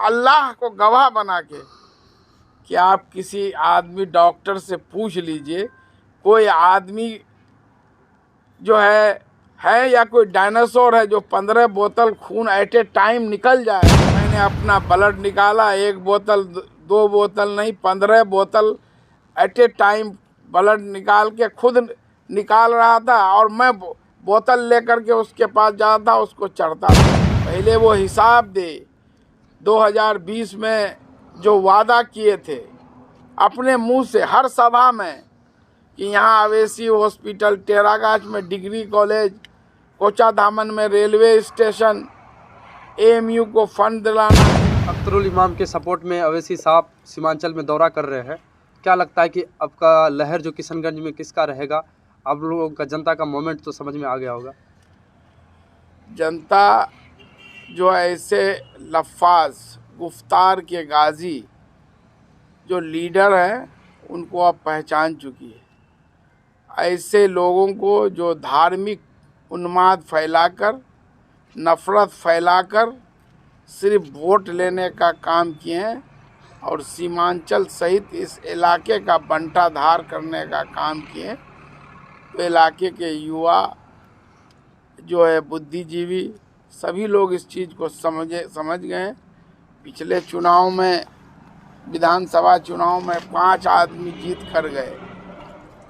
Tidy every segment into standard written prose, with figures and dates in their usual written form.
अल्लाह को गवाह बना के कि आप किसी आदमी डॉक्टर से पूछ लीजिए, कोई आदमी जो है या कोई डायनासोर है जो 15 बोतल खून एट ए टाइम निकल जाए। मैंने अपना ब्लड निकाला, 1 बोतल 2 बोतल नहीं, 15 बोतल एट ए टाइम ब्लड निकाल के खुद निकाल रहा था, और मैं बोतल लेकर के उसके पास जाता था, उसको चढ़ता था। पहले वो हिसाब दे 2020 में जो वादा किए थे अपने मुंह से हर सभा में कि यहाँ अवेसी हॉस्पिटल, टेरागाछ में डिग्री कॉलेज, कोचाधामन में रेलवे स्टेशन, एएमयू को फंड दिलाना। अख्तरुल इमाम के सपोर्ट में अवैसी साहब सीमांचल में दौरा कर रहे हैं। क्या लगता है कि आपका लहर जो किशनगंज में किसका रहेगा? आप लोगों का जनता का मोमेंट तो समझ में आ गया होगा। जनता जो ऐसे लफ्फाज गुफ्तार के गाजी जो लीडर हैं उनको अब पहचान चुकी है। ऐसे लोगों को जो धार्मिक उन्माद फैलाकर, नफ़रत फैलाकर सिर्फ वोट लेने का काम किए हैं और सीमांचल सहित इस इलाके का बंटाधार करने का काम किए। तो इलाके के युवा जो है, बुद्धिजीवी, सभी लोग इस चीज़ को समझ गए। पिछले चुनाव में, विधानसभा चुनाव में 5 आदमी जीत कर गए,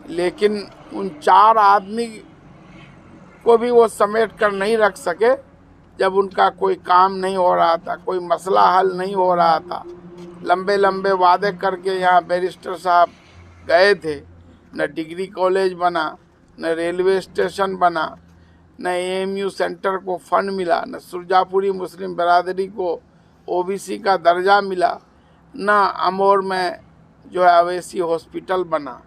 लेकिन उन 4 आदमी को भी वो समेट कर नहीं रख सके जब उनका कोई काम नहीं हो रहा था, कोई मसला हल नहीं हो रहा था। लंबे लंबे वादे करके यहाँ बैरिस्टर साहब गए थे, न डिग्री कॉलेज बना, न रेलवे स्टेशन बना, न एएमयू सेंटर को फंड मिला, न सुरजापुरी मुस्लिम बरादरी को ओबीसी का दर्जा मिला, न अमोर में जो है अवेसी हॉस्पिटल बना।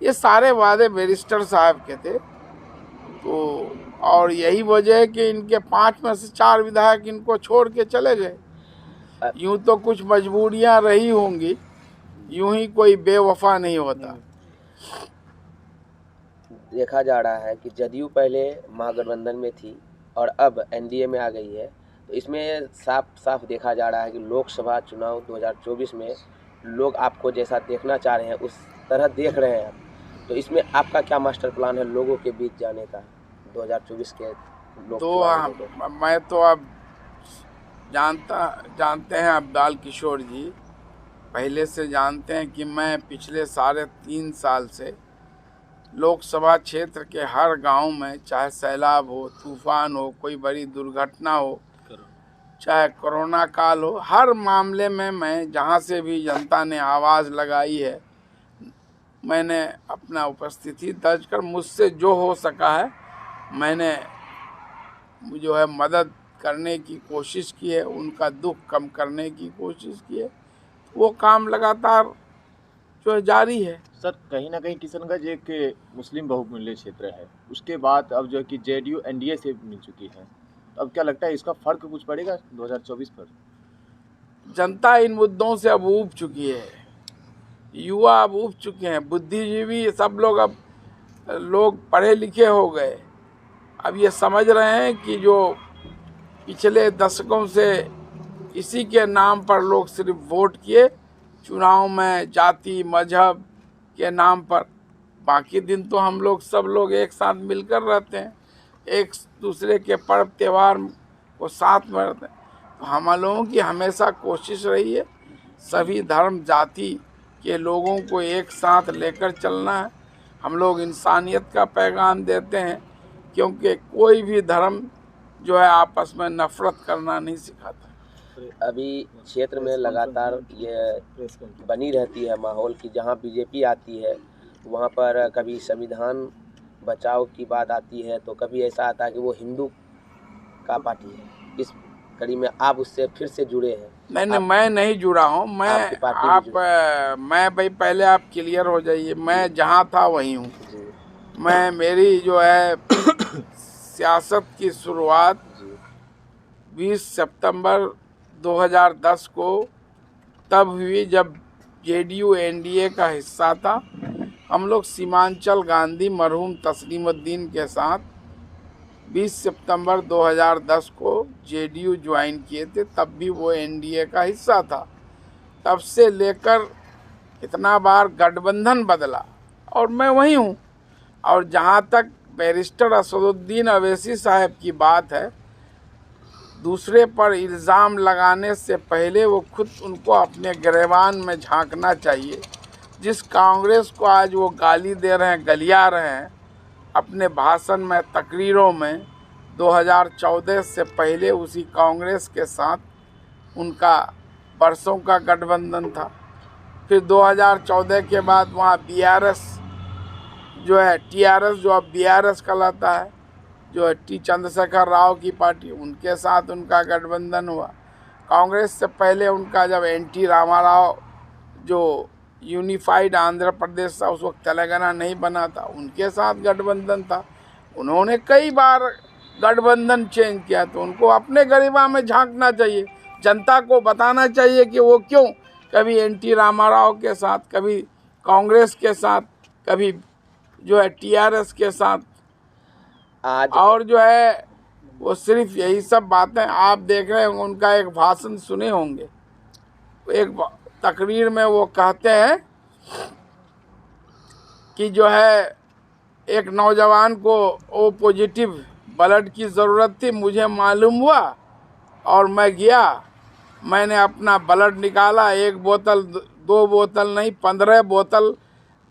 ये सारे वादे बैरिस्टर साहब के थे। तो और यही वजह है कि इनके 5 में से 4 विधायक इनको छोड़ के चले गए। यूं तो कुछ मजबूरियां रही होंगी, यूं ही कोई बेवफा नहीं होता। देखा जा रहा है कि जदयू पहले महागठबंधन में थी और अब एनडीए में आ गई है, तो इसमें साफ साफ देखा जा रहा है कि लोकसभा चुनाव 2024 में लोग आपको जैसा देखना चाह रहे हैं उस तरह देख रहे हैं। तो इसमें आपका क्या मास्टर प्लान है लोगों के बीच जाने का 2024 के तो मैं तो अब जानते हैं अब्दाल किशोर जी, पहले से जानते हैं कि मैं पिछले 3.5 साल से लोकसभा क्षेत्र के हर गांव में, चाहे सैलाब हो, तूफान हो, कोई बड़ी दुर्घटना हो, चाहे कोरोना काल हो, हर मामले में मैं जहां से भी जनता ने आवाज़ लगाई है, मैंने अपना उपस्थिति दर्ज कर मुझसे जो हो सका है मैंने जो है मदद करने की कोशिश की है, उनका दुख कम करने की कोशिश की है। वो काम लगातार जो है जारी है। सर, कहीं ना कहीं किशनगंज एक मुस्लिम बहुमूल्य क्षेत्र है, उसके बाद अब जो है कि जेडीयू एनडीए से मिल चुकी है, तो अब क्या लगता है इसका फर्क कुछ पड़ेगा 2024 पर? जनता इन मुद्दों से अब ऊब चुकी है, युवा अब ऊब चुके हैं, बुद्धिजीवी सब लोग अब पढ़े लिखे हो गए। अब ये समझ रहे हैं कि जो पिछले दशकों से इसी के नाम पर लोग सिर्फ वोट किए, चुनाव में जाति मजहब के नाम पर, बाकी दिन तो हम लोग सब लोग एक साथ मिलकर रहते हैं, एक दूसरे के पर्व त्यौहार को साथ में रहते हैं। तो हम लोगों की हमेशा कोशिश रही है सभी धर्म जाति के लोगों को एक साथ लेकर चलना है। हम लोग इंसानियत का पैगाम देते हैं, क्योंकि कोई भी धर्म जो है आपस में नफरत करना नहीं सिखाता। अभी क्षेत्र में लगातार ये बनी रहती है माहौल कि जहां बीजेपी आती है वहां पर कभी संविधान बचाओ की बात आती है, तो कभी ऐसा आता है कि वो हिंदू का पार्टी है। इस कड़ी में आप उससे फिर से जुड़े हैं? मैं नहीं जुड़ा हूँ। मैं भाई पहले आप क्लियर हो जाइए, मैं जहाँ था वहीं हूँ। मेरी जो है सियासत की शुरुआत 20 सितंबर 2010 को तब हुई जब जेडीयू एनडीए का हिस्सा था। हम लोग सीमांचल गांधी मरहूम तस्लीमुद्दीन के साथ 20 सितंबर 2010 को जेडीयू ज्वाइन किए थे, तब भी वो एनडीए का हिस्सा था। तब से लेकर इतना बार गठबंधन बदला और मैं वही हूँ। और जहाँ तक बैरिस्टर असदुद्दीन अवैसी साहब की बात है, दूसरे पर इल्ज़ाम लगाने से पहले वो खुद उनको अपने गिरेबान में झांकना चाहिए। जिस कांग्रेस को आज वो गाली दे रहे हैं, गलिया रहे हैं अपने भाषण में, तकरीरों में, 2014 से पहले उसी कांग्रेस के साथ उनका बरसों का गठबंधन था। फिर 2014 के बाद वहाँ बीआरएस जो है, टीआरएस जो अब बीआरएस कहलाता है, जो है टी चंद्रशेखर राव की पार्टी, उनके साथ उनका गठबंधन हुआ। कांग्रेस से पहले उनका जब एनटी रामाराव जो यूनिफाइड आंध्र प्रदेश था, उस वक्त तेलंगाना नहीं बना था, उनके साथ गठबंधन था। उन्होंने कई बार गठबंधन चेंज किया, तो उनको अपने गरिमा में झांकना चाहिए। जनता को बताना चाहिए कि वो क्यों कभी एनटी रामाराव के साथ, कभी कांग्रेस के साथ, कभी जो है टीआरएस के साथ आज और जो है वो सिर्फ यही सब बातें आप देख रहे होंगे। उनका एक भाषण सुने होंगे, एक तकरीर में वो कहते हैं कि जो है एक नौजवान को ओ पॉजिटिव ब्लड की ज़रूरत थी, मुझे मालूम हुआ और मैं गया, मैंने अपना ब्लड निकाला, 1 बोतल 2 बोतल नहीं 15 बोतल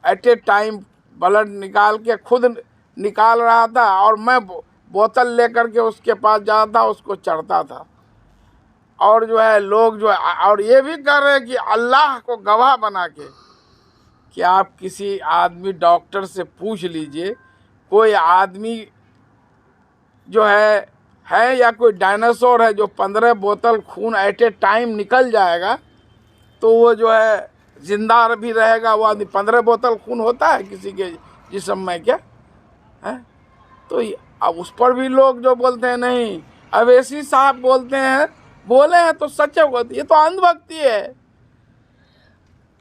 एट ए टाइम ब्लड निकाल के खुद निकाल रहा था और मैं बोतल लेकर के उसके पास जाता था, उसको चढ़ता था। और जो है लोग जो है, और ये भी कर रहे हैं कि अल्लाह को गवाह बना के कि आप किसी आदमी डॉक्टर से पूछ लीजिए, कोई आदमी जो है या कोई डायनासोर है जो 15 बोतल खून एट ए टाइम निकल जाएगा तो वो जो है जिंदा भी रहेगा। वो आदमी 15 बोतल खून होता है किसी के जिस्म में क्या है? तो अब उस पर भी लोग जो बोलते हैं नहीं, अवैसी साहब बोलते हैं, बोले हैं तो सच है, ये तो अंधभक्ति है।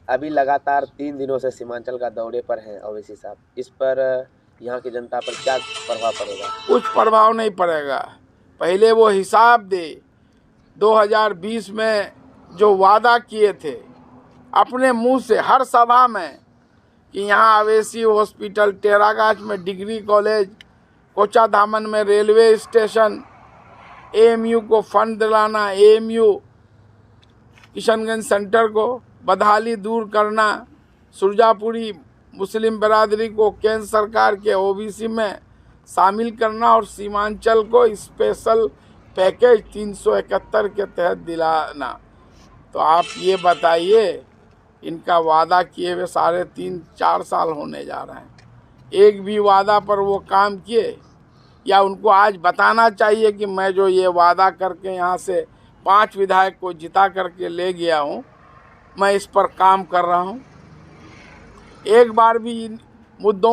अभी लगातार 3 दिनों से सीमांचल का दौरे पर हैं अवैसी साहब, इस पर यहाँ की जनता पर क्या प्रभाव पड़ेगा? कुछ प्रभाव नहीं पड़ेगा। पहले वो हिसाब दे, 2020 में जो वादा किए थे अपने मुंह से हर सभा में कि यहाँ अवैसी हॉस्पिटल, टेरागाछ में डिग्री कॉलेज, कोचाधामन में रेलवे स्टेशन, एएमयू को फंड दिलाना, एएमयू किशनगंज सेंटर को बदहाली दूर करना, सुरजापुरी मुस्लिम बिरादरी को केंद्र सरकार के ओबीसी में शामिल करना और सीमांचल को स्पेशल पैकेज 371 के तहत दिलाना। तो आप ये बताइए, इनका वादा किए हुए 3.5-4 साल होने जा रहे हैं, एक भी वादा पर वो काम किए? या उनको आज बताना चाहिए कि मैं जो ये वादा करके यहाँ से 5 विधायक को जिता करके ले गया हूँ, मैं इस पर काम कर रहा हूँ। एक बार भी इन मुद्दों